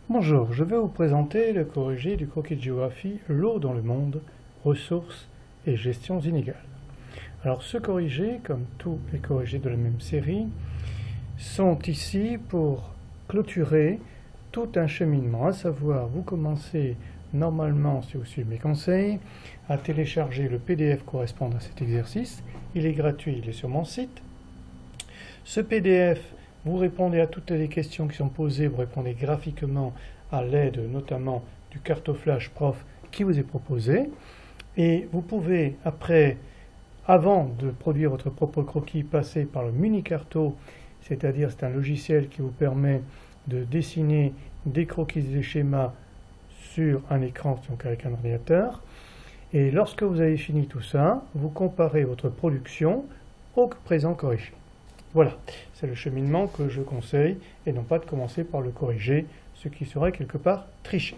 Bonjour, je vais vous présenter le corrigé du croquis de géographie L'eau dans le monde, ressources et gestions inégales. Alors ce corrigé, comme tous les corrigés de la même série, sont ici pour clôturer tout un cheminement, à savoir vous commencez normalement, si vous suivez mes conseils, à télécharger le PDF correspondant à cet exercice. Il est gratuit, il est sur mon site. Ce PDF, vous répondez à toutes les questions qui sont posées, vous répondez graphiquement à l'aide notamment du cartoflage prof qui vous est proposé. Et vous pouvez, avant de produire votre propre croquis, passer par le mini-carto, c'est-à-dire c'est un logiciel qui vous permet de dessiner des croquis et des schémas sur un écran, donc avec un ordinateur. Et lorsque vous avez fini tout ça, vous comparez votre production au présent corrigé. Voilà, c'est le cheminement que je conseille, et non pas de commencer par le corriger, ce qui serait quelque part tricher.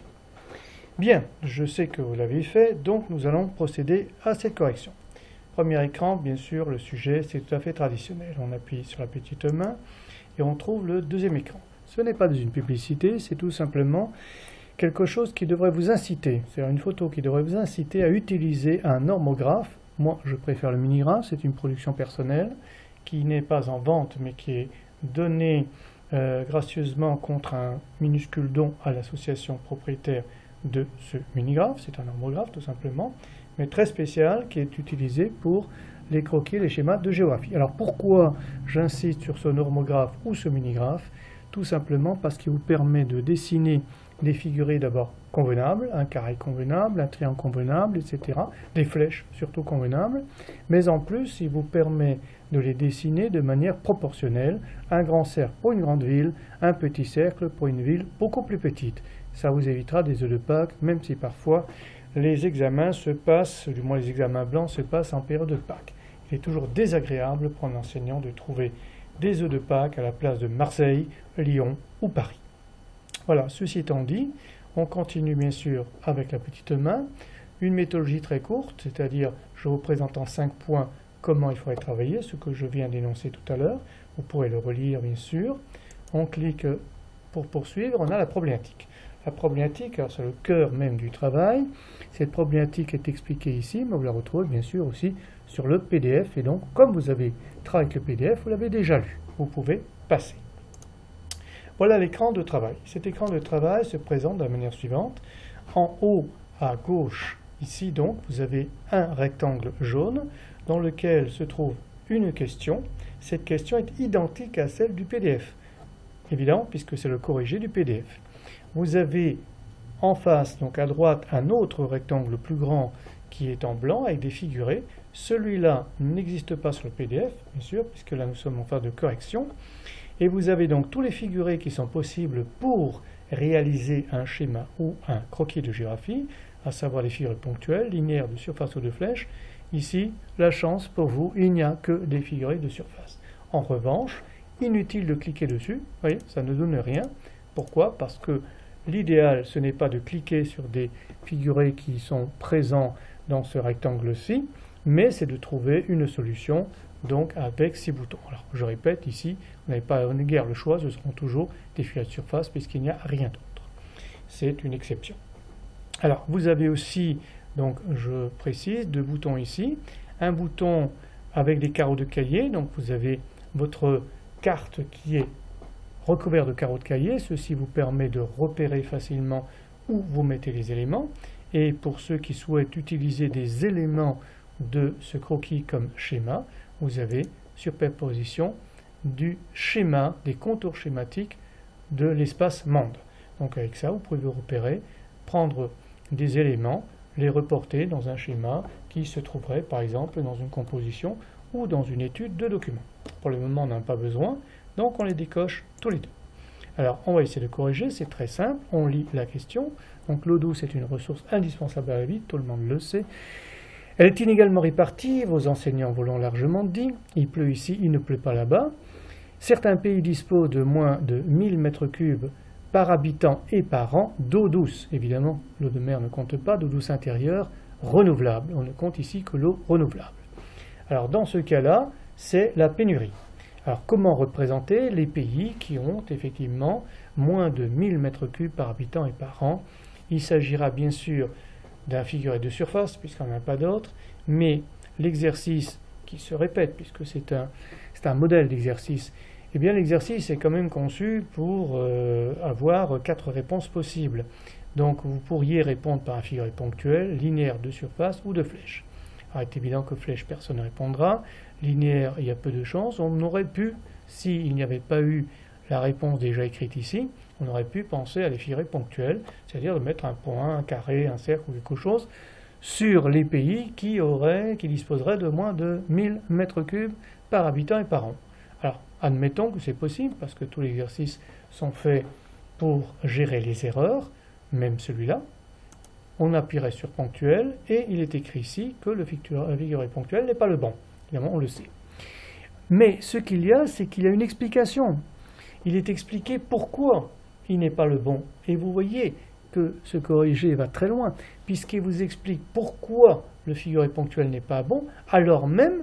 Bien, je sais que vous l'avez fait, donc nous allons procéder à cette correction. Premier écran, bien sûr, le sujet, c'est tout à fait traditionnel. On appuie sur la petite main et on trouve le deuxième écran. Ce n'est pas une publicité, c'est tout simplement quelque chose qui devrait vous inciter, c'est-à-dire une photo qui devrait vous inciter à utiliser un normographe. Moi, je préfère le minigraphe, c'est une production personnelle qui n'est pas en vente, mais qui est donnée gracieusement contre un minuscule don à l'association propriétaire de ce minigraphe. C'est un normographe tout simplement, mais très spécial, qui est utilisé pour les croquis et les schémas de géographie. Alors pourquoi j'insiste sur ce normographe ou ce minigraphe? Tout simplement parce qu'il vous permet de dessiner des figurés d'abord convenables, un carré convenable, un triangle convenable, etc. Des flèches surtout convenables, mais en plus il vous permet de les dessiner de manière proportionnelle, un grand cercle pour une grande ville, un petit cercle pour une ville beaucoup plus petite. Ça vous évitera des œufs de Pâques, même si parfois les examens se passent, du moins les examens blancs se passent en période de Pâques. Il est toujours désagréable pour un enseignant de trouver des œufs de Pâques à la place de Marseille, Lyon ou Paris. Voilà, ceci étant dit, on continue bien sûr avec la petite main. Une méthodologie très courte, c'est-à-dire je vous présente en 5 points comment il faudrait travailler, ce que je viens d'énoncer tout à l'heure. Vous pourrez le relire bien sûr. On clique pour poursuivre, on a la problématique. La problématique, c'est le cœur même du travail. Cette problématique est expliquée ici, mais vous la retrouvez bien sûr aussi sur le PDF. Et donc, comme vous avez travaillé avec le PDF, vous l'avez déjà lu. Vous pouvez passer. Voilà l'écran de travail. Cet écran de travail se présente de la manière suivante. En haut à gauche, ici donc, vous avez un rectangle jaune dans lequel se trouve une question. Cette question est identique à celle du PDF. Évidemment, puisque c'est le corrigé du PDF. Vous avez en face, donc à droite, un autre rectangle plus grand qui est en blanc avec des figurés. Celui-là n'existe pas sur le PDF, bien sûr, puisque là nous sommes en phase de correction. Et vous avez donc tous les figurés qui sont possibles pour réaliser un schéma ou un croquis de géographie, à savoir les figurés ponctuels, linéaires, de surface ou de flèche. Ici, la chance pour vous, il n'y a que des figurés de surface. En revanche, inutile de cliquer dessus, vous voyez, ça ne donne rien. Pourquoi? Parce que l'idéal, ce n'est pas de cliquer sur des figurés qui sont présents dans ce rectangle-ci, mais c'est de trouver une solution donc avec ces boutons. Alors je répète, ici, vous n'avez pas guère le choix, ce seront toujours des figurés de surface puisqu'il n'y a rien d'autre. C'est une exception. Alors vous avez aussi, donc je précise, deux boutons ici. Un bouton avec des carreaux de cahier, donc vous avez votre carte qui est recouverte de carreaux de cahier. Ceci vous permet de repérer facilement où vous mettez les éléments. Et pour ceux qui souhaitent utiliser des éléments de ce croquis comme schéma, vous avez superposition du schéma, des contours schématiques de l'espace monde. Donc avec ça, vous pouvez vous repérer, prendre des éléments, les reporter dans un schéma qui se trouverait par exemple dans une composition ou dans une étude de documents. Pour le moment, on n'en a pas besoin, donc on les décoche tous les deux. Alors on va essayer de corriger, c'est très simple, on lit la question. Donc l'eau douce est une ressource indispensable à la vie, tout le monde le sait. Elle est inégalement répartie, vos enseignants vous l'ont largement dit, il pleut ici, il ne pleut pas là-bas. Certains pays disposent de moins de 1000 m3 par habitant et par an d'eau douce. Évidemment, l'eau de mer ne compte pas, d'eau douce intérieure renouvelable. On ne compte ici que l'eau renouvelable. Alors dans ce cas-là, c'est la pénurie. Alors comment représenter les pays qui ont effectivement moins de 1000 m3 par habitant et par an? Il s'agira bien sûr d'un figuré de surface, puisqu'on n'a pas d'autre, mais l'exercice qui se répète, puisque c'est un modèle d'exercice, eh bien l'exercice est quand même conçu pour avoir 4 réponses possibles. Donc vous pourriez répondre par un figuré ponctuel, linéaire de surface ou de flèche. Alors il est évident que flèche, personne ne répondra. Linéaire, il y a peu de chances. On aurait pu, s'il n'y avait pas eu la réponse déjà écrite ici, on aurait pu penser à les figurés ponctuels, c'est-à-dire de mettre un point, un carré, un cercle ou quelque chose sur les pays qui disposeraient de moins de 1000 m3 par habitant et par an. Alors, admettons que c'est possible, parce que tous les exercices sont faits pour gérer les erreurs, même celui-là. On appuierait sur ponctuel, et il est écrit ici que le figuré ponctuel n'est pas le bon. Évidemment, on le sait. Mais ce qu'il y a, c'est qu'il y a une explication. Il est expliqué pourquoi il n'est pas le bon. Et vous voyez que ce corrigé va très loin, puisqu'il vous explique pourquoi le figuré ponctuel n'est pas bon, alors même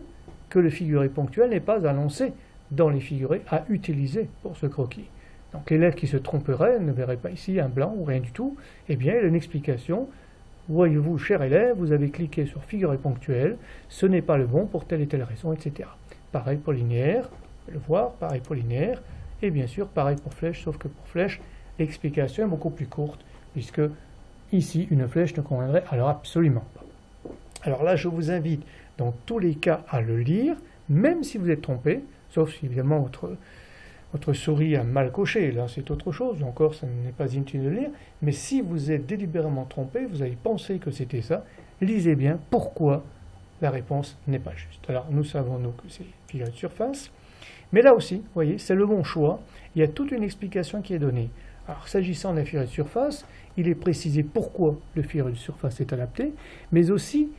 que le figuré ponctuel n'est pas annoncé dans les figurés à utiliser pour ce croquis. Donc l'élève qui se tromperait ne verrait pas ici un blanc ou rien du tout. Eh bien, il a une explication. Voyez-vous, cher élève, vous avez cliqué sur figuré ponctuel, ce n'est pas le bon pour telle et telle raison, etc. Pareil pour linéaire, le voir, pareil pour linéaire, et bien sûr pareil pour flèche, sauf que pour flèche, l'explication est beaucoup plus courte, puisque ici, une flèche ne conviendrait alors absolument pas. Alors là, je vous invite dans tous les cas à le lire, même si vous êtes trompé, sauf si évidemment votre souris a mal coché, là c'est autre chose, encore ça n'est pas inutile de lire, mais si vous êtes délibérément trompé, vous avez pensé que c'était ça, lisez bien pourquoi la réponse n'est pas juste. Alors nous savons nous que c'est figuré de surface, mais là aussi, vous voyez, c'est le bon choix, il y a toute une explication qui est donnée. Alors s'agissant d'un figuré de surface, il est précisé pourquoi le figuré de surface est adapté, mais aussi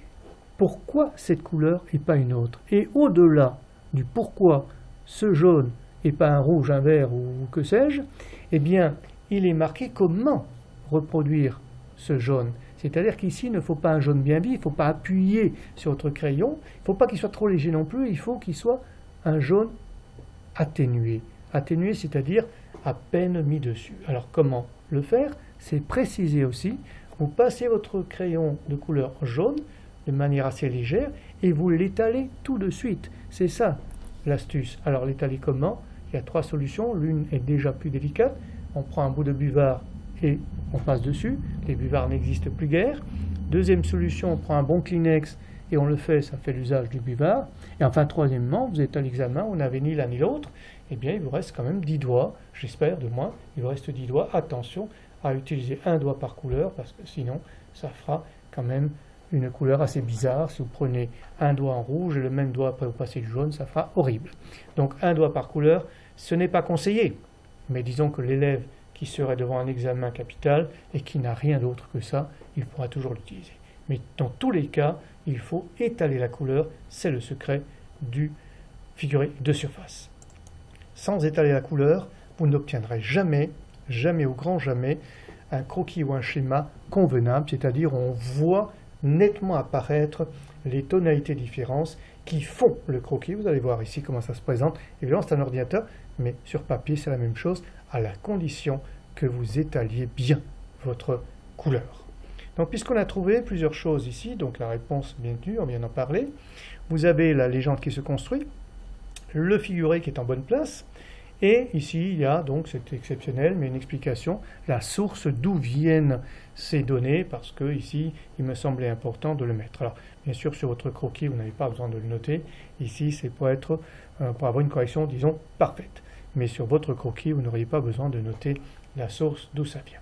pourquoi cette couleur et pas une autre. Et au-delà du pourquoi ce jaune et pas un rouge, un vert ou que sais-je, eh bien, il est marqué comment reproduire ce jaune. C'est-à-dire qu'ici, il ne faut pas un jaune bien vif, il ne faut pas appuyer sur votre crayon, il ne faut pas qu'il soit trop léger non plus, il faut qu'il soit un jaune atténué. Atténué, c'est-à-dire à peine mis dessus. Alors, comment le faire? C'est précisé aussi. Vous passez votre crayon de couleur jaune de manière assez légère et vous l'étalez tout de suite. C'est ça l'astuce. Alors, l'étaler comment? Il y a 3 solutions. L'une est déjà plus délicate. On prend un bout de buvard et on passe dessus. Les buvards n'existent plus guère. Deuxième solution, on prend un bon Kleenex et on le fait, ça fait l'usage du buvard. Et enfin, troisièmement, vous êtes à l'examen, vous n'avez ni l'un ni l'autre, eh bien, il vous reste quand même 10 doigts, j'espère de moins, il vous reste 10 doigts. Attention à utiliser un doigt par couleur, parce que sinon, ça fera quand même une couleur assez bizarre. Si vous prenez un doigt en rouge et le même doigt après vous passez du jaune, ça fera horrible. Donc, un doigt par couleur, ce n'est pas conseillé. Mais disons que l'élève qui serait devant un examen capital et qui n'a rien d'autre que ça, il pourra toujours l'utiliser. Mais dans tous les cas, il faut étaler la couleur, c'est le secret du figuré de surface. Sans étaler la couleur, vous n'obtiendrez jamais, jamais au grand jamais, un croquis ou un schéma convenable, c'est-à-dire on voit nettement apparaître les tonalités différentes qui font le croquis. Vous allez voir ici comment ça se présente. Évidemment, c'est un ordinateur, mais sur papier, c'est la même chose, à la condition que vous étaliez bien votre couleur. Donc, puisqu'on a trouvé plusieurs choses ici, donc la réponse, bien entendu, on vient d'en parler. Vous avez la légende qui se construit, le figuré qui est en bonne place, et ici, il y a donc, c'est exceptionnel, mais une explication, la source d'où viennent ces données, parce que ici, il me semblait important de le mettre. Alors, bien sûr, sur votre croquis, vous n'avez pas besoin de le noter. Ici, c'est pour avoir une correction, disons, parfaite. Mais sur votre croquis, vous n'auriez pas besoin de noter la source d'où ça vient.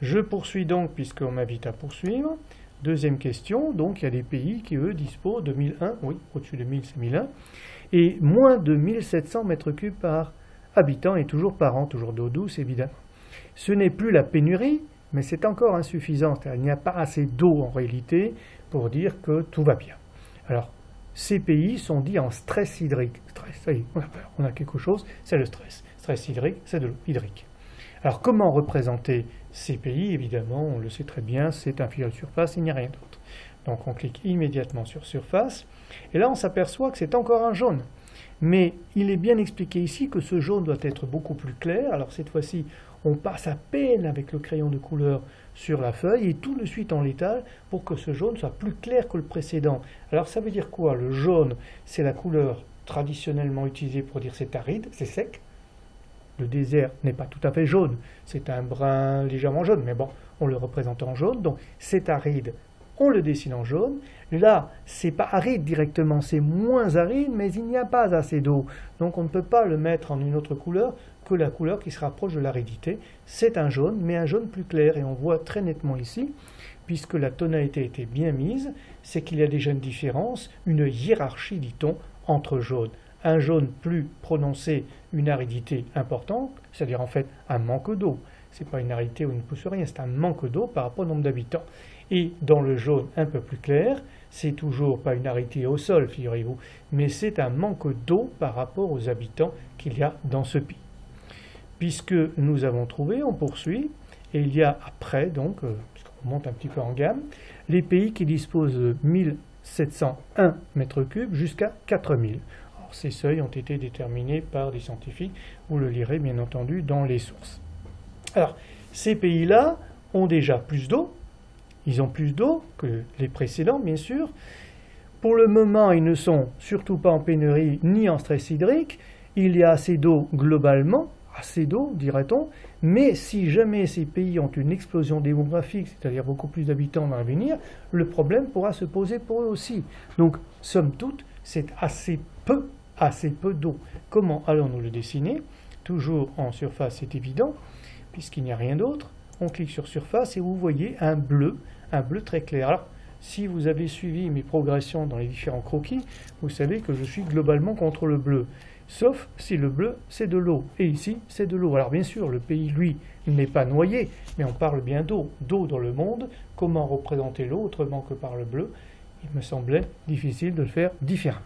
Je poursuis donc, puisqu'on m'invite à poursuivre. Deuxième question, donc il y a des pays qui, eux, disposent de 1001, oui, au-dessus de 1000, c'est 1001, et moins de 1700 m3 par habitant et toujours par an, toujours d'eau douce, évidemment. Ce n'est plus la pénurie, mais c'est encore insuffisant. Il n'y a pas assez d'eau, en réalité, pour dire que tout va bien. Alors, ces pays sont dits en stress hydrique. Stress, ça y est, on a peur, on a quelque chose, c'est le stress. Stress hydrique, c'est de l'eau hydrique. Alors, comment représenter ces pays? Évidemment, on le sait très bien, c'est un figuré de surface, il n'y a rien d'autre. Donc, on clique immédiatement sur surface, et là, on s'aperçoit que c'est encore un jaune. Mais il est bien expliqué ici que ce jaune doit être beaucoup plus clair. Alors cette fois-ci, on passe à peine avec le crayon de couleur sur la feuille et tout de suite on l'étale pour que ce jaune soit plus clair que le précédent. Alors ça veut dire quoi? Le jaune, c'est la couleur traditionnellement utilisée pour dire c'est aride, c'est sec. Le désert n'est pas tout à fait jaune, c'est un brun légèrement jaune, mais bon, on le représente en jaune, donc c'est aride, on le dessine en jaune. Là, c'est pas aride directement, c'est moins aride, mais il n'y a pas assez d'eau. Donc on ne peut pas le mettre en une autre couleur que la couleur qui se rapproche de l'aridité. C'est un jaune, mais un jaune plus clair, et on voit très nettement ici, puisque la tonalité était bien mise, c'est qu'il y a déjà une différence, une hiérarchie, dit-on, entre jaunes. Un jaune plus prononcé, une aridité importante, c'est-à-dire en fait un manque d'eau. Ce n'est pas une aridité où il ne pousse rien, c'est un manque d'eau par rapport au nombre d'habitants. Et dans le jaune un peu plus clair, c'est toujours pas une aridité au sol, figurez-vous, mais c'est un manque d'eau par rapport aux habitants qu'il y a dans ce pays. Puisque nous avons trouvé, on poursuit, et il y a après, donc, puisqu'on monte un petit peu en gamme, les pays qui disposent de 1701 mètres cubes jusqu'à 4000. Ces seuils ont été déterminés par des scientifiques, vous le lirez bien entendu dans les sources. Alors, ces pays-là ont déjà plus d'eau, ils ont plus d'eau que les précédents bien sûr. Pour le moment, ils ne sont surtout pas en pénurie ni en stress hydrique, il y a assez d'eau globalement, assez d'eau dirait-on, mais si jamais ces pays ont une explosion démographique, c'est-à-dire beaucoup plus d'habitants dans l'avenir, le problème pourra se poser pour eux aussi. Donc, somme toute, c'est assez peu d'eau. Comment allons-nous le dessiner? Toujours en surface, c'est évident, puisqu'il n'y a rien d'autre. On clique sur surface et vous voyez un bleu très clair. Alors, si vous avez suivi mes progressions dans les différents croquis, vous savez que je suis globalement contre le bleu. Sauf si le bleu, c'est de l'eau. Et ici, c'est de l'eau. Alors bien sûr, le pays, lui, n'est pas noyé, mais on parle bien d'eau. D'eau dans le monde. Comment représenter l'eau autrement que par le bleu? Il me semblait difficile de le faire différemment.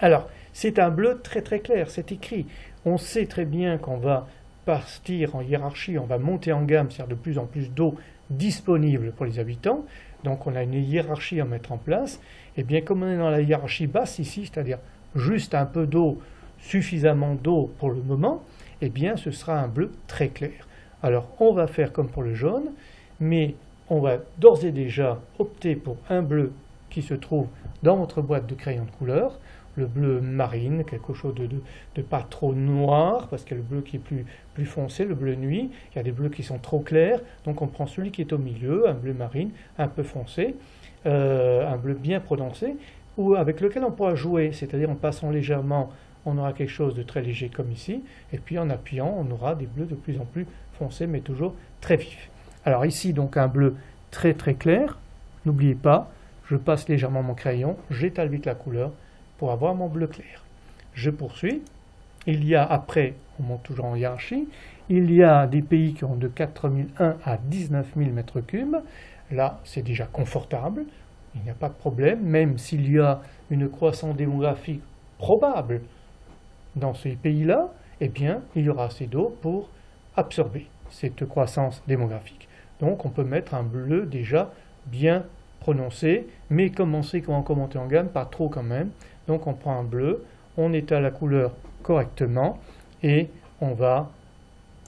Alors, c'est un bleu très très clair, c'est écrit. On sait très bien qu'on va partir en hiérarchie, on va monter en gamme, c'est-à-dire de plus en plus d'eau disponible pour les habitants. Donc on a une hiérarchie à mettre en place. Et bien comme on est dans la hiérarchie basse ici, c'est-à-dire juste un peu d'eau, suffisamment d'eau pour le moment, eh bien ce sera un bleu très clair. Alors on va faire comme pour le jaune, mais on va d'ores et déjà opter pour un bleu qui se trouve dans votre boîte de crayons de couleur, le bleu marine, quelque chose de pas trop noir, parce qu'il y a le bleu qui est plus foncé, le bleu nuit, il y a des bleus qui sont trop clairs, donc on prend celui qui est au milieu, un bleu marine un peu foncé, un bleu bien prononcé, ou avec lequel on pourra jouer, c'est-à-dire en passant légèrement, on aura quelque chose de très léger comme ici, et puis en appuyant, on aura des bleus de plus en plus foncés, mais toujours très vifs. Alors ici, donc un bleu très très clair, n'oubliez pas, je passe légèrement mon crayon, j'étale vite la couleur, pour avoir mon bleu clair. Je poursuis. Il y a après, on monte toujours en hiérarchie, il y a des pays qui ont de 4001 à 19000 mètres cubes. Là, c'est déjà confortable, il n'y a pas de problème, même s'il y a une croissance démographique probable dans ces pays-là, eh bien, il y aura assez d'eau pour absorber cette croissance démographique. Donc, on peut mettre un bleu déjà bien prononcé, mais comme on sait qu'on va monter en gamme, pas trop quand même. Donc on prend un bleu, on étale la couleur correctement et on va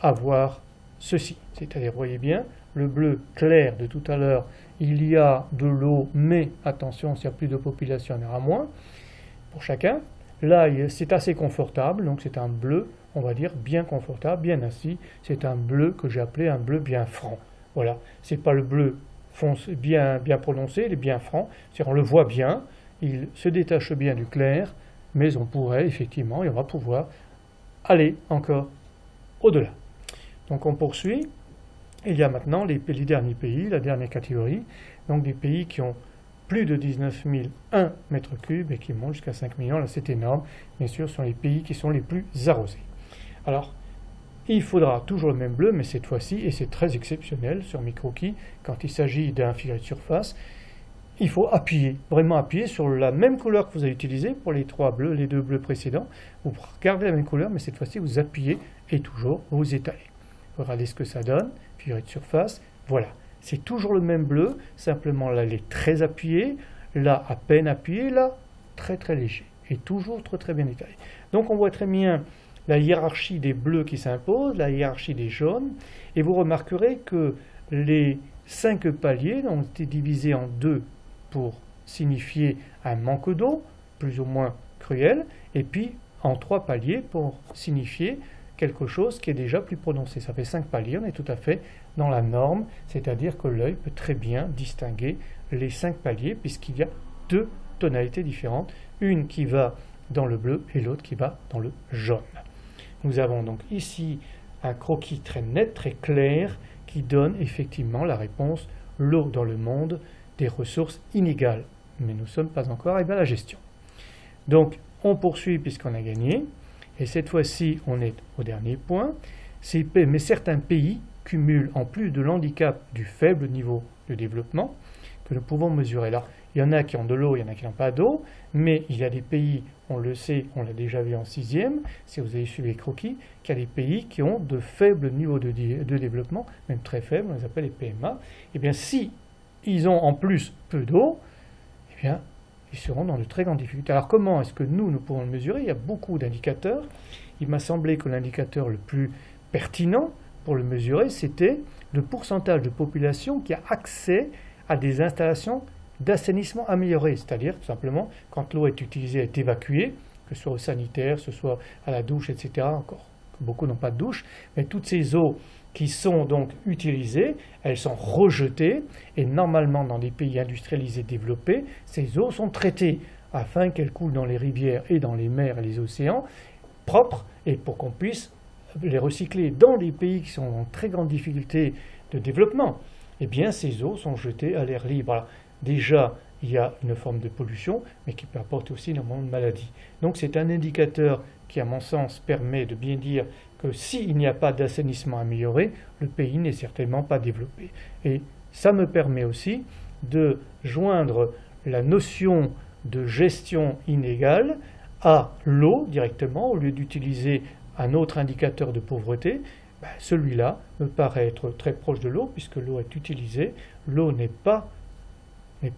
avoir ceci. C'est-à-dire, vous voyez bien, le bleu clair de tout à l'heure, il y a de l'eau, mais attention, s'il n'y a plus de population, il y en aura moins pour chacun. Là, c'est assez confortable, donc c'est un bleu, on va dire, bien confortable, bien assis. C'est un bleu que j'ai appelé un bleu bien franc. Voilà, c'est pas le bleu bien prononcé, il est bien franc, c'est-à-dire on le voit bien, il se détache bien du clair, mais on pourrait effectivement, et on va pouvoir aller encore au-delà. Donc on poursuit, il y a maintenant les derniers pays, la dernière catégorie, donc des pays qui ont plus de 19 001 mètres cubes et qui montent jusqu'à 5 millions, là c'est énorme, bien sûr, ce sont les pays qui sont les plus arrosés. Alors, il faudra toujours le même bleu, mais cette fois-ci, et c'est très exceptionnel sur mes croquis, quand il s'agit d'un filet de surface, il faut appuyer, vraiment appuyer sur la même couleur que vous avez utilisée pour les deux bleus précédents. Vous gardez la même couleur, mais cette fois-ci, vous appuyez et toujours vous étalez. Regardez ce que ça donne, filet de surface, voilà. C'est toujours le même bleu, simplement là, il est très appuyé, là, à peine appuyé, là, très très léger. est toujours très bien détaillé. Donc on voit très bien la hiérarchie des bleus qui s'impose, la hiérarchie des jaunes, et vous remarquerez que les 5 paliers ont été divisés en 2 pour signifier un manque d'eau, plus ou moins cruel, et puis en 3 paliers pour signifier quelque chose qui est déjà plus prononcé. Ça fait 5 paliers, on est tout à fait dans la norme, c'est-à-dire que l'œil peut très bien distinguer les 5 paliers, puisqu'il y a 2 tonalités différentes, une qui va dans le bleu et l'autre qui va dans le jaune. Nous avons donc ici un croquis très net, très clair, qui donne effectivement la réponse l'eau dans le monde des ressources inégales. Mais nous ne sommes pas encore arrivés à la gestion. Donc on poursuit puisqu'on a gagné, et cette fois-ci on est au dernier point. Mais certains pays cumulent en plus de l'handicap du faible niveau de développement que nous pouvons mesurer là. Il y en a qui ont de l'eau, il y en a qui n'ont pas d'eau, mais il y a des pays, on le sait, on l'a déjà vu en 6e, si vous avez suivi les croquis, qu'il y a des pays qui ont de faibles niveaux de développement, même très faibles, on les appelle les PMA. Et bien si ils ont en plus peu d'eau, eh bien ils seront dans de très grandes difficultés. Alors comment est-ce que nous pouvons le mesurer? Il y a beaucoup d'indicateurs. Il m'a semblé que l'indicateur le plus pertinent pour le mesurer, c'était le pourcentage de population qui a accès à des installations d'assainissement amélioré, c'est-à-dire tout simplement quand l'eau est utilisée, est évacuée, que ce soit au sanitaire, que ce soit à la douche, etc. Encore, beaucoup n'ont pas de douche, mais toutes ces eaux qui sont donc utilisées, elles sont rejetées, et normalement dans des pays industrialisés développés, ces eaux sont traitées afin qu'elles coulent dans les rivières et dans les mers et les océans propres, et pour qu'on puisse les recycler. Dans les pays qui sont en très grande difficulté de développement, eh bien ces eaux sont jetées à l'air libre. Alors, déjà, il y a une forme de pollution, mais qui peut apporter aussi énormément de maladies. Donc c'est un indicateur qui, à mon sens, permet de bien dire que s'il n'y a pas d'assainissement amélioré, le pays n'est certainement pas développé. Et ça me permet aussi de joindre la notion de gestion inégale à l'eau directement, au lieu d'utiliser un autre indicateur de pauvreté. Celui-là me paraît être très proche de l'eau, puisque l'eau est utilisée, l'eau n'est pas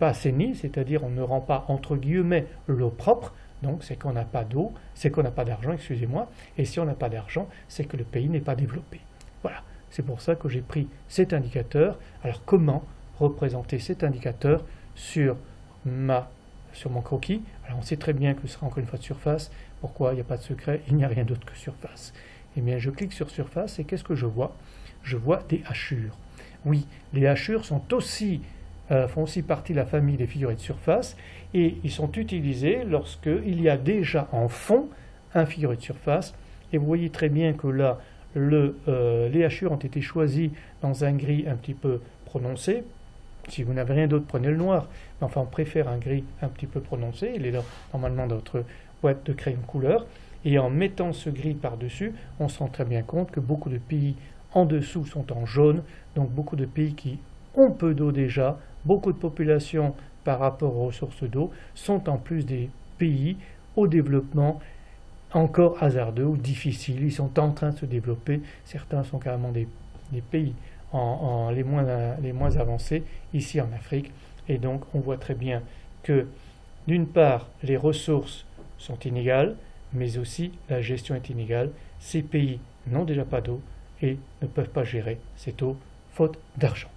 assainie, c'est-à-dire on ne rend pas entre guillemets l'eau propre, donc c'est qu'on n'a pas d'eau, c'est qu'on n'a pas d'argent, excusez-moi, et si on n'a pas d'argent, c'est que le pays n'est pas développé. Voilà, c'est pour ça que j'ai pris cet indicateur. Alors comment représenter cet indicateur sur mon croquis? Alors on sait très bien que ce sera encore une fois de surface. Pourquoi? Il n'y a pas de secret, il n'y a rien d'autre que surface. Eh bien je clique sur surface et qu'est-ce que je vois? Je vois des hachures. Oui, les hachures font aussi partie de la famille des figurés de surface, et ils sont utilisés lorsqu'il y a déjà en fond un figuré de surface. Et vous voyez très bien que là, les hachures ont été choisies dans un gris un petit peu prononcé. Si vous n'avez rien d'autre, prenez le noir. Mais enfin, on préfère un gris un petit peu prononcé. Il est là, normalement dans votre boîte de crayon couleur. Et en mettant ce gris par-dessus, on se rend très bien compte que beaucoup de pays en dessous sont en jaune. Donc beaucoup de pays qui ont peu d'eau déjà, beaucoup de populations par rapport aux ressources d'eau, sont en plus des pays au développement encore hasardeux ou difficiles. Ils sont en train de se développer. Certains sont carrément des pays les moins avancés, ici en Afrique. Et donc on voit très bien que d'une part, les ressources sont inégales, mais aussi la gestion est inégale. Ces pays n'ont déjà pas d'eau et ne peuvent pas gérer cette eau faute d'argent.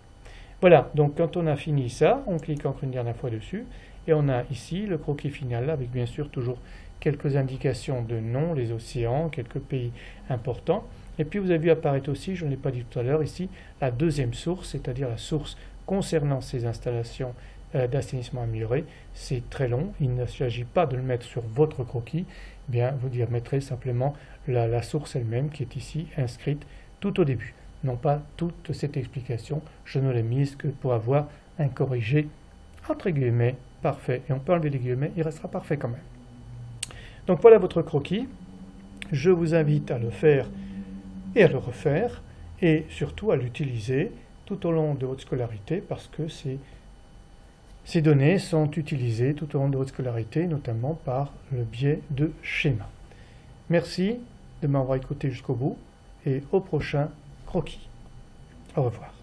Voilà, donc quand on a fini ça, on clique encore une dernière fois dessus, et on a ici le croquis final, avec bien sûr toujours quelques indications de nom, les océans, quelques pays importants. Et puis vous avez vu apparaître aussi, je ne l'ai pas dit tout à l'heure, ici, la deuxième source, c'est-à-dire la source concernant ces installations d'assainissement amélioré. C'est très long, il ne s'agit pas de le mettre sur votre croquis, eh bien vous y mettrez simplement la source elle-même qui est ici inscrite tout au début. Non pas toute cette explication, je ne l'ai mise que pour avoir un corrigé entre guillemets parfait. Et on peut enlever les guillemets, il restera parfait quand même. Donc voilà votre croquis. Je vous invite à le faire et à le refaire, et surtout à l'utiliser tout au long de votre scolarité, parce que ces données sont utilisées tout au long de votre scolarité, notamment par le biais de schémas. Merci de m'avoir écouté jusqu'au bout, et au prochain croquis. Au revoir.